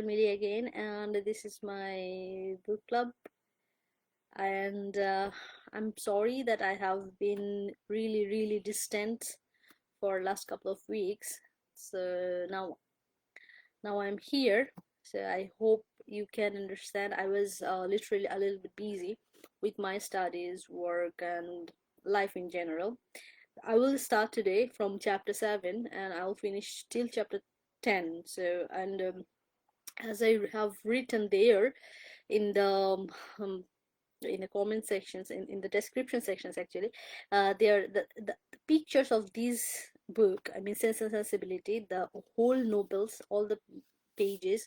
Mili again, and this is my book club. And I'm sorry that I have been really distant for last couple of weeks. So now I'm here. So I hope you can understand. I was literally a little bit busy with my studies, work, and life in general. I will start today from chapter 7 and I'll finish till chapter 10. So, and as I have written there in the in the comment sections, in the description sections actually, there the pictures of this book, I mean Sense and Sensibility, the whole novels, all the pages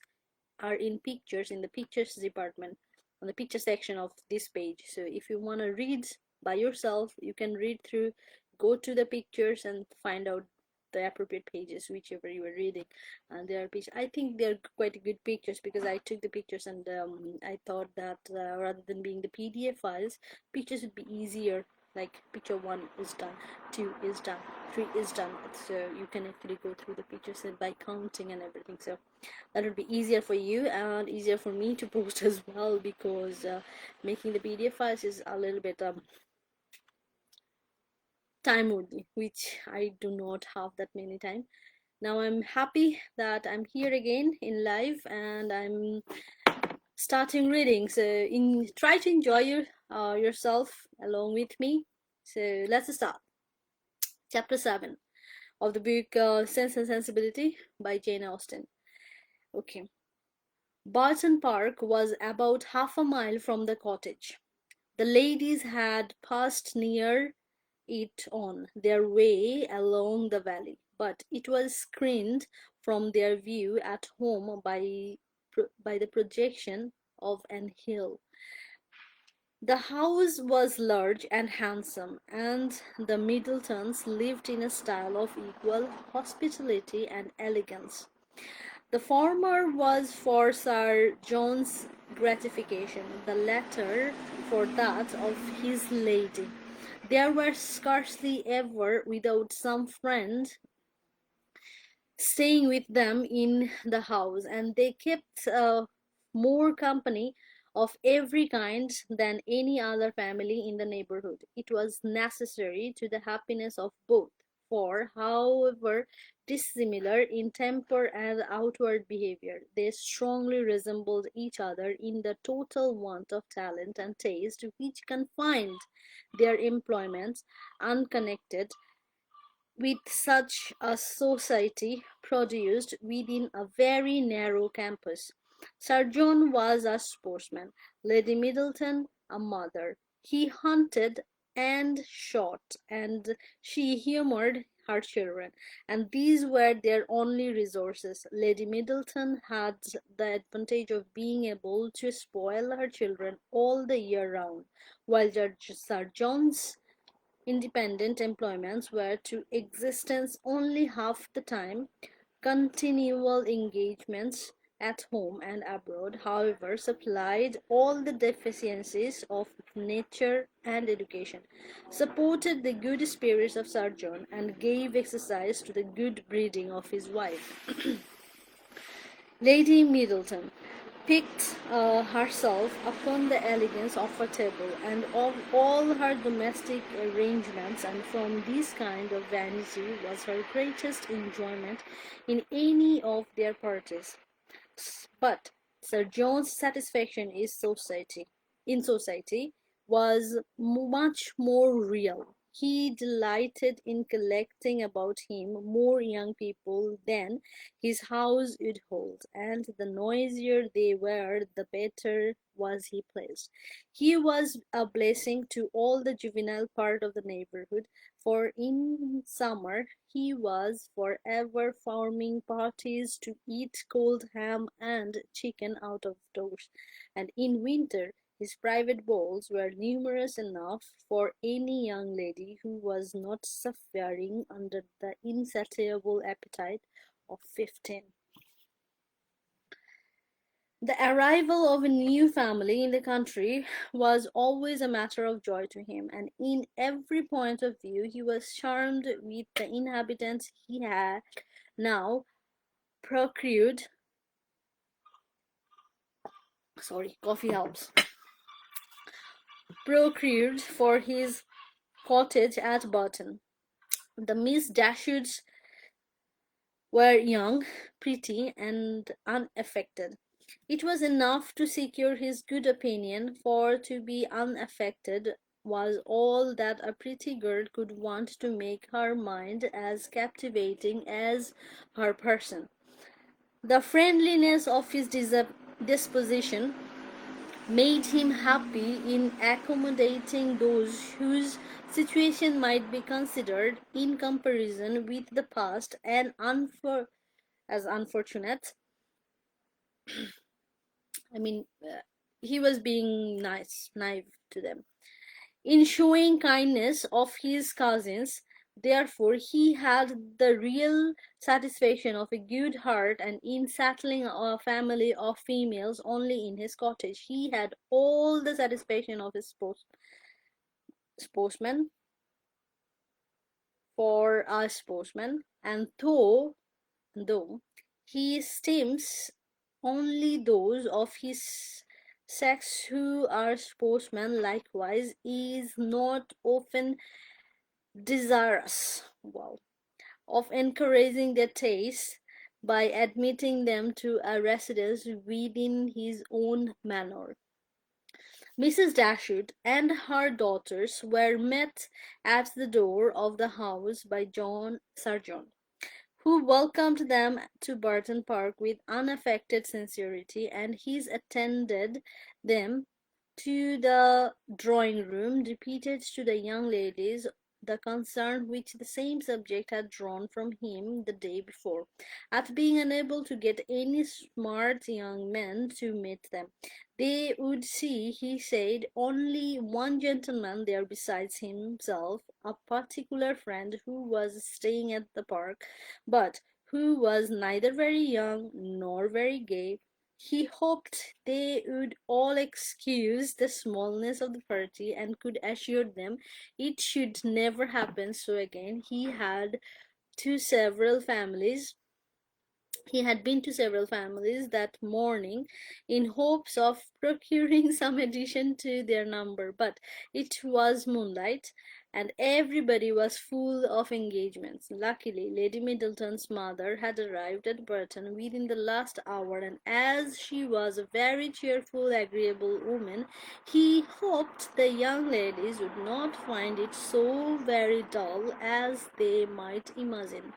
are in pictures, in the pictures department, on the picture section of this page. So if you want to read by yourself, you can read through, go to the pictures and find out the appropriate pages, whichever you are reading. And there are pictures, I think they're quite good pictures, because I took the pictures and I thought that rather than being the PDF files, pictures would be easier. Like picture 1 is done, 2 is done, 3 is done, so you can actually go through the pictures and by counting and everything. So that would be easier for you and easier for me to post as well, because making the PDF files is a little bit time only, which I do not have that many time. Now I'm happy that I'm here again in live and I'm starting reading. So try to enjoy yourself along with me. So let's start. Chapter 7 of the book Sense and Sensibility by Jane Austen. Okay. Barton Park was about half a mile from the cottage. The ladies had passed near it on their way along the valley, but it was screened from their view at home by the projection of an hill. The house was large and handsome, and the Middletons lived in a style of equal hospitality and elegance. The former was for Sir John's gratification, the latter for that of his lady. They were scarcely ever without some friend staying with them in the house, and they kept more company of every kind than any other family in the neighborhood. It was necessary to the happiness of both, for however dissimilar in temper and outward behavior, they strongly resembled each other in the total want of talent and taste which confined their employments, unconnected with such a society produced within a very narrow campus. Sir John was a sportsman, Lady Middleton a mother. He hunted and shot, and she humoured her children, and these were their only resources. Lady Middleton had the advantage of being able to spoil her children all the year round, while Sir John's independent employments were to existence only half the time. Continual engagements at home and abroad, however, supplied all the deficiencies of nature and education, supported the good spirits of Sir John, and gave exercise to the good breeding of his wife. Lady Middleton picked herself upon the elegance of her table and of all her domestic arrangements, and from this kind of vanity was her greatest enjoyment in any of their parties. But Sir John's satisfaction in society was much more real. He delighted in collecting about him more young people than his house would hold, and the noisier they were, the better was he pleased. He was a blessing to all the juvenile part of the neighborhood, for in summer he was for ever forming parties to eat cold ham and chicken out of doors, and in winter his private balls were numerous enough for any young lady who was not suffering under the insatiable appetite of 15. The arrival of a new family in the country was always a matter of joy to him, and in every point of view he was charmed with the inhabitants he had now procured sorry, coffee helps, procured for his cottage at Barton. The Miss Dashwoods were young, pretty, and unaffected. It was enough to secure his good opinion, for to be unaffected was all that a pretty girl could want to make her mind as captivating as her person. The friendliness of his disposition made him happy in accommodating those whose situation might be considered, in comparison with the past, and as unfortunate. I mean, he was being nice, naive to them. In showing kindness of his cousins, therefore, he had the real satisfaction of a good heart, and in settling a family of females only in his cottage, he had all the satisfaction of his sportsman for a sportsman, and though he esteems only those of his sex who are sportsmen likewise, is not often desirous, wow, of encouraging their taste by admitting them to a residence within his own manor. Mrs. Dashwood and her daughters were met at the door of the house by Sir John, who welcomed them to Barton Park with unaffected sincerity, and he attended them to the drawing room, repeated to the young ladies the concern which the same subject had drawn from him the day before, at being unable to get any smart young men to meet them. They would see, he said, only one gentleman there besides himself, a particular friend who was staying at the park, but who was neither very young nor very gay. He hoped they would all excuse the smallness of the party, and could assure them it should never happen so again. To several families he had been to several families that morning in hopes of procuring some addition to their number, but it was moonlight, and everybody was full of engagements. Luckily, Lady Middleton's mother had arrived at Barton within the last hour, and as she was a very cheerful, agreeable woman, he hoped the young ladies would not find it so very dull as they might imagine.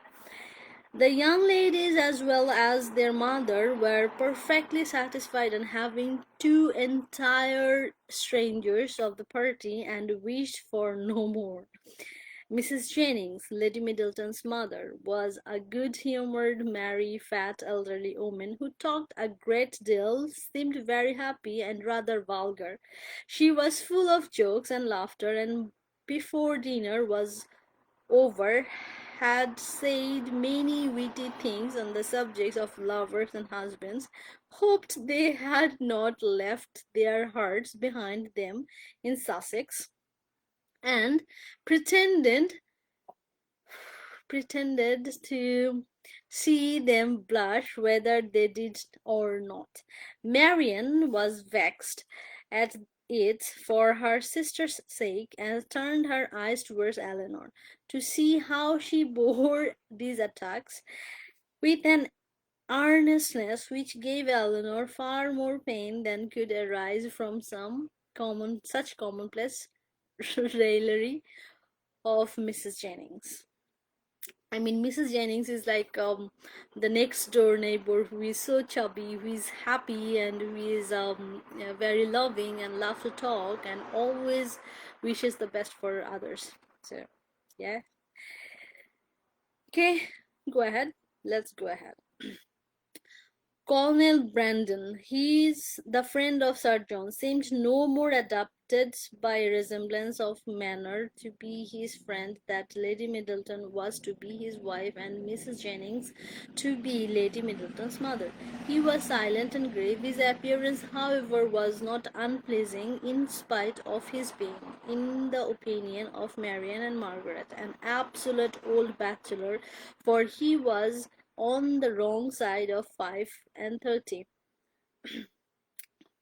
The young ladies, as well as their mother, were perfectly satisfied on having two entire strangers of the party, and wished for no more. Mrs. Jennings, Lady Middleton's mother, was a good-humoured, merry, fat, elderly woman who talked a great deal, seemed very happy, and rather vulgar. She was full of jokes and laughter, and before dinner was over, had said many witty things on the subjects of lovers and husbands, hoped they had not left their hearts behind them in Sussex, and pretended pretended to see them blush whether they did or not. Marianne was vexed at it for her sister's sake, and turned her eyes towards Elinor to see how she bore these attacks, with an earnestness which gave Elinor far more pain than could arise from such commonplace raillery of Mrs. Jennings. I mean, Mrs. Jennings is like the next door neighbor who is so chubby, who is happy, and who is yeah, very loving and loves to talk, and always wishes the best for others. So, yeah. Okay, go ahead. Let's go ahead. Colonel Brandon, he is the friend of Sir John, seemed no more adapted by resemblance of manner to be his friend that Lady Middleton was to be his wife, and Mrs. Jennings to be Lady Middleton's mother. He was silent and grave. His appearance, however, was not unpleasing, in spite of his being, in the opinion of Marianne and Margaret, an absolute old bachelor, for he was on the wrong side of 35.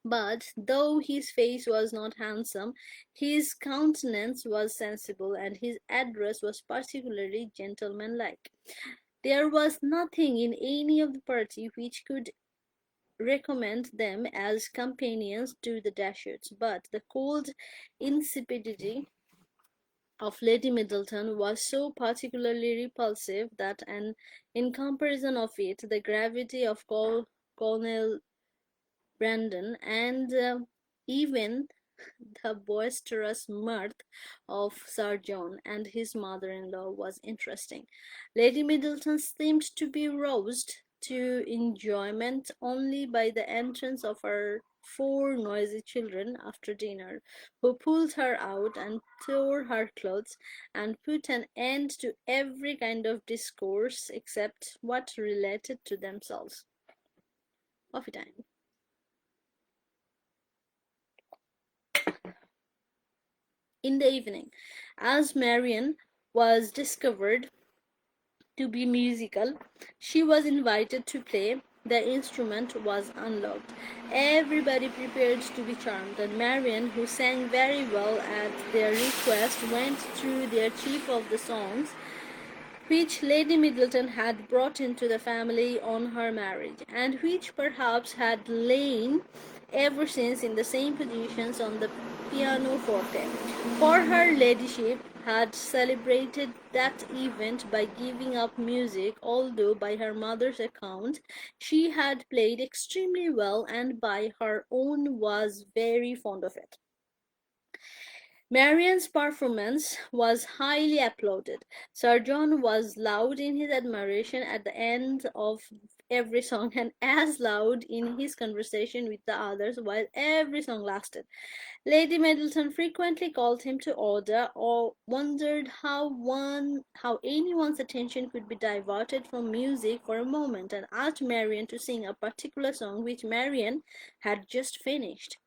But though his face was not handsome, his countenance was sensible, and his address was particularly gentlemanlike. There was nothing in any of the party which could recommend them as companions to the Dashwoods, but the cold insipidity of Lady Middleton was so particularly repulsive that, in comparison of it, the gravity of Colonel Brandon and even the boisterous mirth of Sir John and his mother-in-law was interesting. Lady Middleton seemed to be roused to enjoyment only by the entrance of her four noisy children after dinner, who pulled her out and tore her clothes, and put an end to every kind of discourse except what related to themselves. Coffee time. In the evening, as Marianne was discovered to be musical, she was invited to play. The instrument was unlocked. Everybody prepared to be charmed, and Marianne, who sang very well at their request, went through their chief of the songs, which Lady Middleton had brought into the family on her marriage, and which perhaps had lain ever since in the same positions on the pianoforte. For her ladyship had celebrated that event by giving up music, although by her mother's account she had played extremely well, and by her own was very fond of it. Marianne's performance was highly applauded. Sir John was loud in his admiration at the end of every song, and as loud in his conversation with the others while every song lasted. Lady Middleton frequently called him to order, or wondered how anyone's attention could be diverted from music for a moment, and asked Marianne to sing a particular song which Marianne had just finished.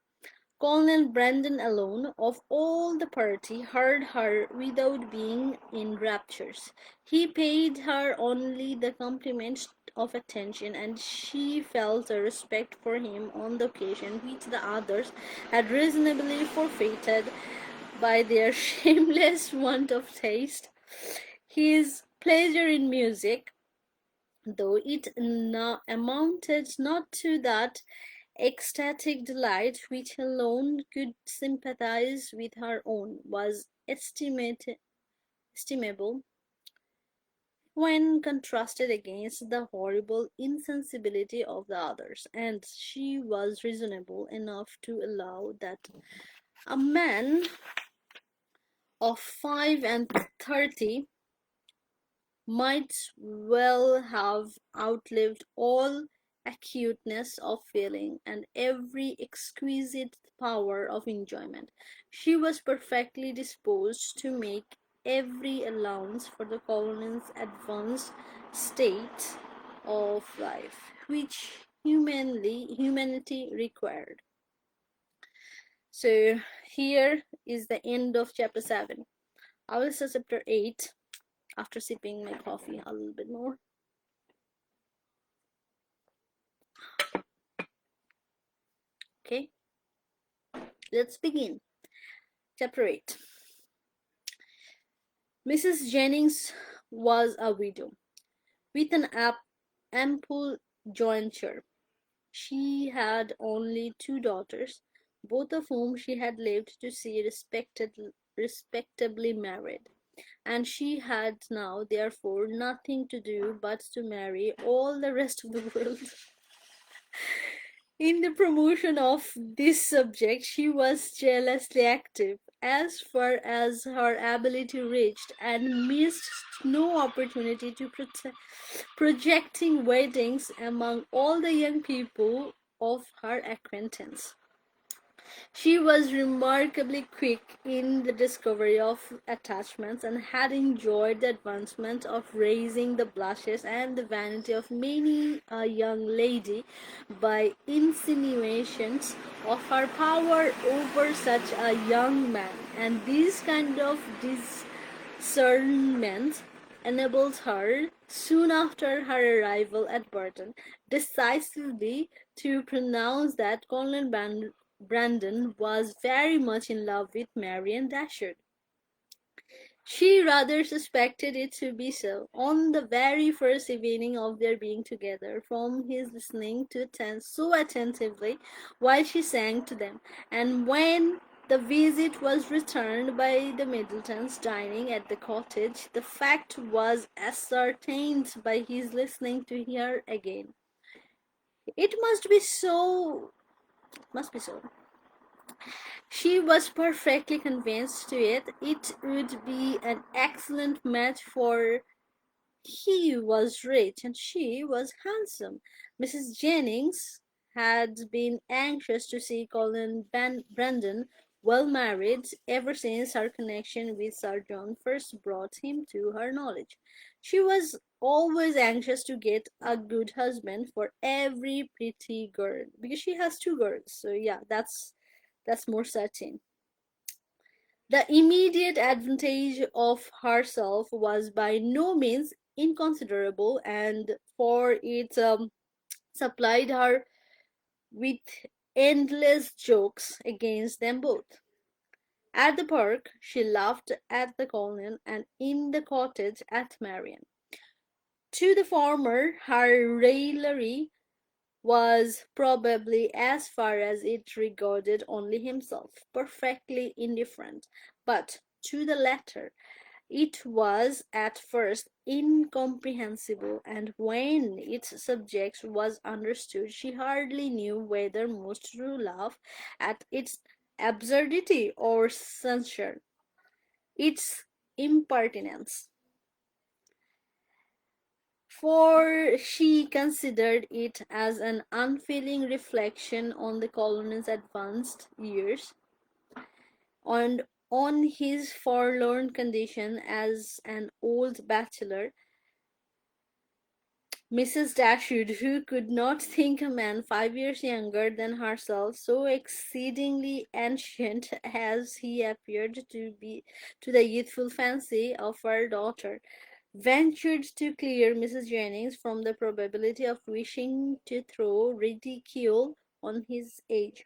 Colonel Brandon alone, of all the party, heard her without being in raptures. He paid her only the compliment of attention, and she felt a respect for him on the occasion which the others had reasonably forfeited by their shameless want of taste. His pleasure in music, though it amounted not to that ecstatic delight which alone could sympathize with her own, was estimable when contrasted against the horrible insensibility of the others, and she was reasonable enough to allow that a man of 35 might well have outlived all acuteness of feeling and every exquisite power of enjoyment. She was perfectly disposed to make every allowance for the colony's advanced state of life, which humanity required. So here is the end of chapter 7. I will start chapter 8 after sipping my coffee a little bit more. Okay, let's begin. Chapter 8. Mrs. Jennings was a widow, with an ample jointure. She had only 2 daughters, both of whom she had lived to see respectably married, and she had now, therefore, nothing to do but to marry all the rest of the world. In the promotion of this subject she was jealously active, as far as her ability reached, and missed no opportunity to projecting weddings among all the young people of her acquaintance. She was remarkably quick in the discovery of attachments, and had enjoyed the advancement of raising the blushes and the vanity of many a young lady by insinuations of her power over such a young man, and this kind of discernment enabled her soon after her arrival at Barton, decisively to pronounce that Colonel Brandon was very much in love with Marianne Dashwood. She rather suspected it to be so, on the very first evening of their being together, from his listening to so attentively while she sang to them, and when the visit was returned by the Middletons dining at the cottage, the fact was ascertained by his listening to her again. It must be so. Must be so. She was perfectly convinced to it. It would be an excellent match, for he was rich and she was handsome. Mrs. Jennings had been anxious to see Colin Brandon well married ever since her connection with Sir John first brought him to her knowledge. She was always anxious to get a good husband for every pretty girl, because she has two girls. So yeah, that's more certain. The immediate advantage of herself was by no means inconsiderable, and for it supplied her with endless jokes against them both. At the park, she laughed at the colonel, and in the cottage at Marianne. To the former, her raillery was probably, as far as it regarded only himself, perfectly indifferent, but to the latter it was at first incomprehensible, and when its subject was understood, she hardly knew whether most to laugh at its absurdity or censure its impertinence, for she considered it as an unfeeling reflection on the colonel's advanced years, and on his forlorn condition as an old bachelor. Mrs. Dashwood, who could not think a man 5 years younger than herself so exceedingly ancient as he appeared to be to the youthful fancy of her daughter, ventured to clear Mrs. Jennings from the probability of wishing to throw ridicule on his age.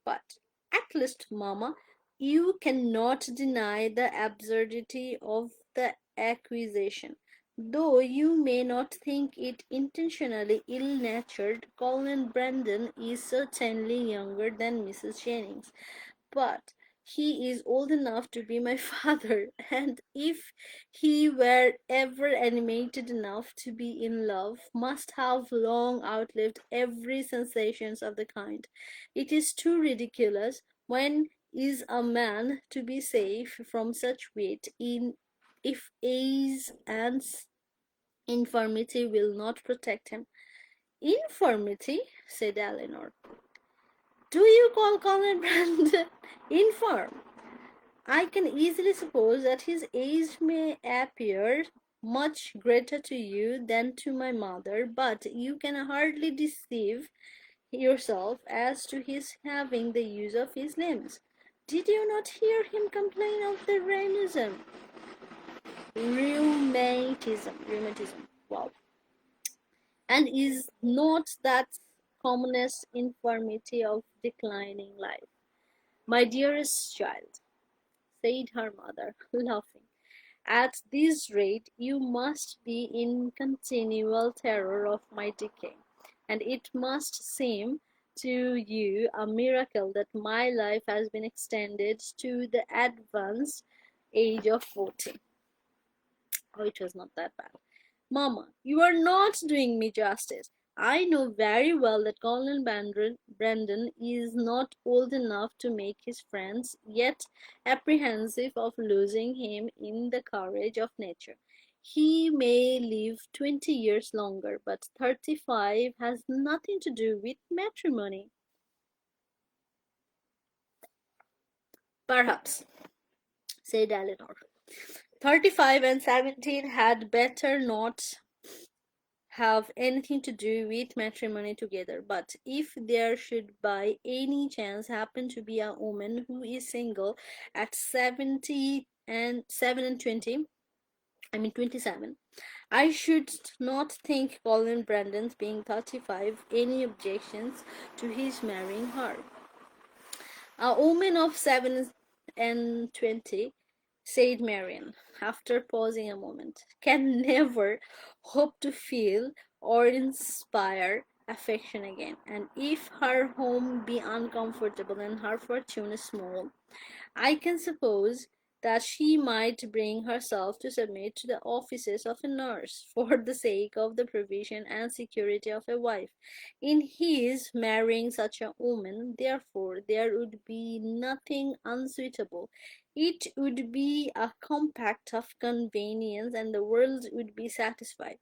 But at least, mamma, you cannot deny the absurdity of the accusation. Though you may not think it intentionally ill-natured, Colonel Brandon is certainly younger than Mrs. Jennings, but he is old enough to be my father, and if he were ever animated enough to be in love, must have long outlived every sensations of the kind. It is too ridiculous. When is a man to be safe from such weight in if age and infirmity will not protect him? Infirmity, said Elinor. Do you call Colonel Brandon infirm? I can easily suppose that his age may appear much greater to you than to my mother, but you can hardly deceive yourself as to his having the use of his limbs. Did you not hear him complain of the rheumatism? Wow. And is not that commonest infirmity of declining life? My dearest child, said her mother, laughing, at this rate you must be in continual terror of my decay, and it must seem to you a miracle that my life has been extended to the advanced age of 40. Oh, it was not that bad. Mamma, you are not doing me justice. I know very well that Colonel Brandon is not old enough to make his friends, yet apprehensive of losing him in the courage of nature. He may live 20 years longer, but 35 has nothing to do with matrimony. Perhaps, said Elinor. 35 and 17 had better not have anything to do with matrimony together, but if there should by any chance happen to be a woman who is single at 70 and 7 and 20, 27. I should not think Colin Brandon's being 35 any objections to his marrying her. A woman of 7 and 20, said Marianne, after pausing a moment, can never hope to feel or inspire affection again, and if her home be uncomfortable and her fortune small, I can suppose that she might bring herself to submit to the offices of a nurse for the sake of the provision and security of a wife. In his marrying such a woman, therefore, there would be nothing unsuitable. It would be a compact of convenience, and the world would be satisfied.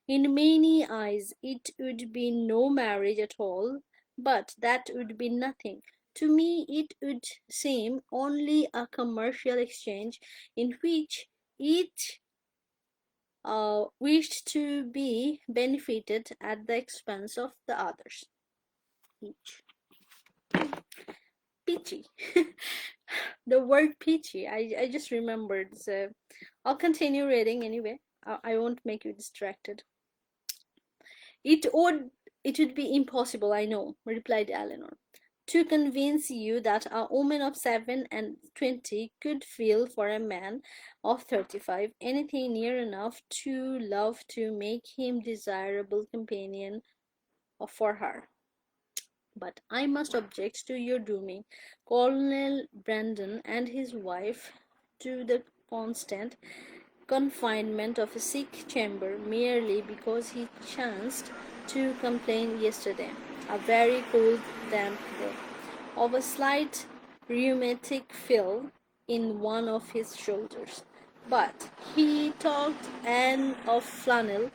In many eyes, it would be no marriage at all, but that would be nothing. To me, it would seem only a commercial exchange in which each wished to be benefited at the expense of the others. Each. Peachy. The word peachy, I just remembered, so I'll continue reading anyway. I won't make you distracted. It would it would be impossible, I know, replied Elinor, to convince you that a woman of 7 and 20 could feel for a man of 35 anything near enough to love to make him desirable companion for her. But I must object to your dooming Colonel Brandon and his wife to the constant confinement of a sick chamber merely because he chanced to complain yesterday, a very cold, damp day, of a slight rheumatic feel in one of his shoulders. But he talked and of flannel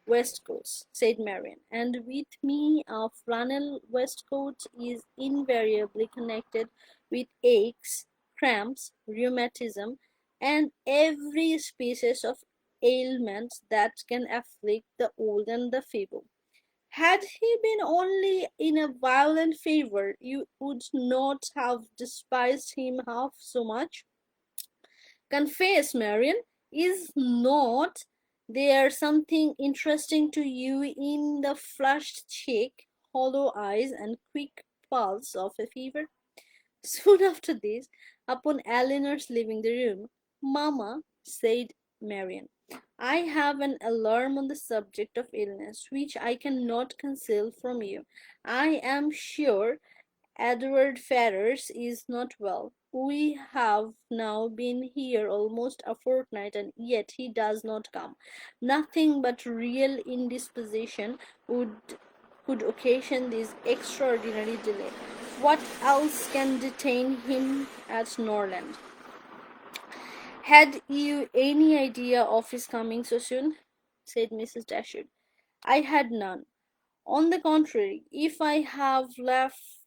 waistcoats, said Marianne, and with me a flannel waistcoat is invariably connected with aches, cramps, rheumatism, and every species of ailment that can afflict the old and the feeble. Had he been only in a violent fever, you would not have despised him half so much. Confess, Marian, is not there something interesting to you in the flushed cheek, hollow eyes, and quick pulse of a fever? Soon after this, upon Elinor's leaving the room, Mamma, said Marian, I have an alarm on the subject of illness, which I cannot conceal from you. I am sure Edward Ferrars is not well. We have now been here almost a fortnight, and yet he does not come. Nothing but real indisposition could occasion this extraordinary delay. What else can detain him at Norland? Had you any idea of his coming so soon? Said Mrs. Dashwood. I had none. On the contrary, if I have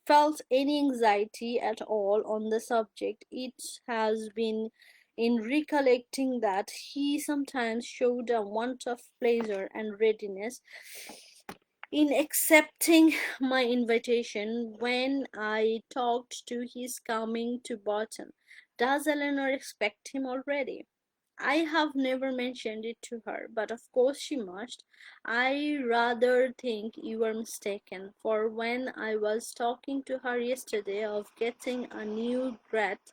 felt any anxiety at all on the subject, it has been in recollecting that he sometimes showed a want of pleasure and readiness in accepting my invitation when I talked to his coming to Barton. Does Elinor expect him already? I have never mentioned it to her, but of course she must. I rather think you are mistaken, for when I was talking to her yesterday of getting a new grate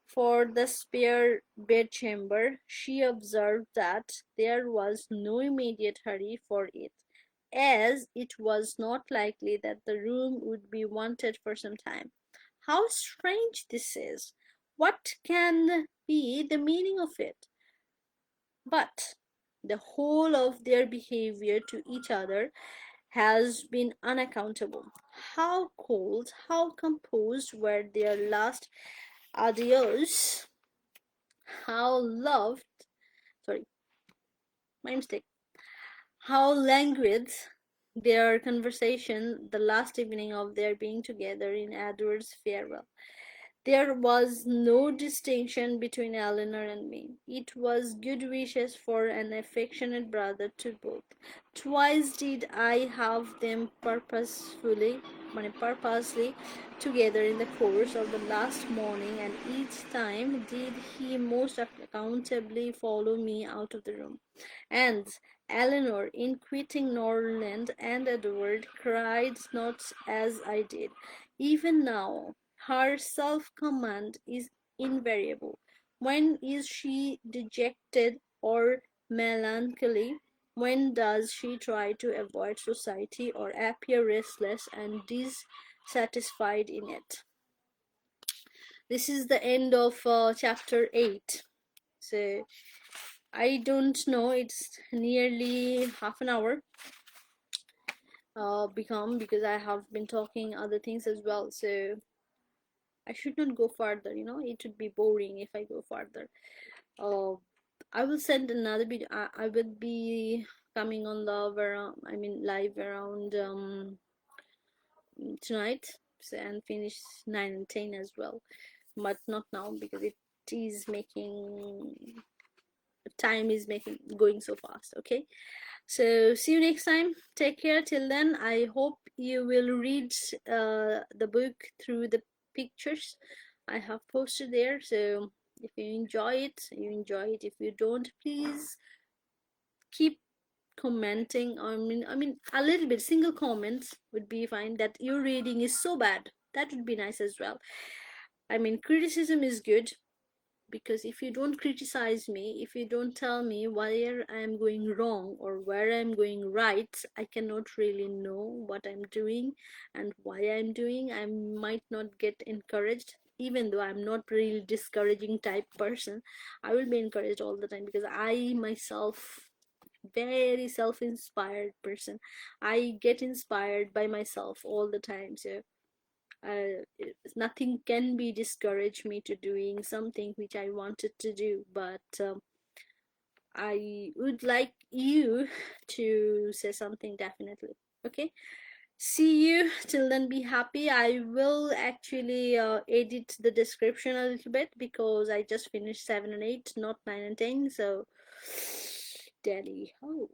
for the spare bedchamber, she observed that there was no immediate hurry for it, as it was not likely that the room would be wanted for some time. How strange this is! What can be the meaning of it? But the whole of their behavior to each other has been unaccountable. How cold, how composed were their last adieux, how loved, sorry, my mistake, how languid their conversation the last evening of their being together in Edward's farewell. There was no distinction between Elinor and me. It was good wishes for an affectionate brother to both. Twice did I have them purposely together in the course of the last morning, and each time did he most accountably follow me out of the room. And Elinor, in quitting Norland and Edward, cried not as I did. Even now, her self-command is invariable. When is she dejected or melancholy? When does she try to avoid society or appear restless and dissatisfied in it? This is the end of chapter 8. So I don't know, it's nearly half an hour become, because I have been talking other things as well, so I should not go further, it would be boring if I go further. uh, I will send another video. I will be coming on live around tonight, so, and finish 9 and 10 as well, but not now because it is making time is making going so fast. Okay, so see you next time. Take care. Till then, I hope you will read the book through the pictures I have posted there. So if you enjoy it, you enjoy it. If you don't, please keep commenting. I mean, a little bit, single comments would be fine. That your reading is so bad. That would be nice as well. I mean, criticism is good, because if you don't criticize me, if you don't tell me where I'm going wrong or where I'm going right, I cannot really know what I'm doing and why I'm doing. I might not get encouraged, even though I'm not really discouraging type person. I will be encouraged all the time because I myself very self-inspired person. I get inspired by myself all the time. So uh, nothing can be discourage me to doing something which I wanted to do, but I would like you to say something definitely. Okay, see you till then. Be happy. I will actually edit the description a little bit because I just finished 7 and 8, not 9 and 10. So Daddy, oh.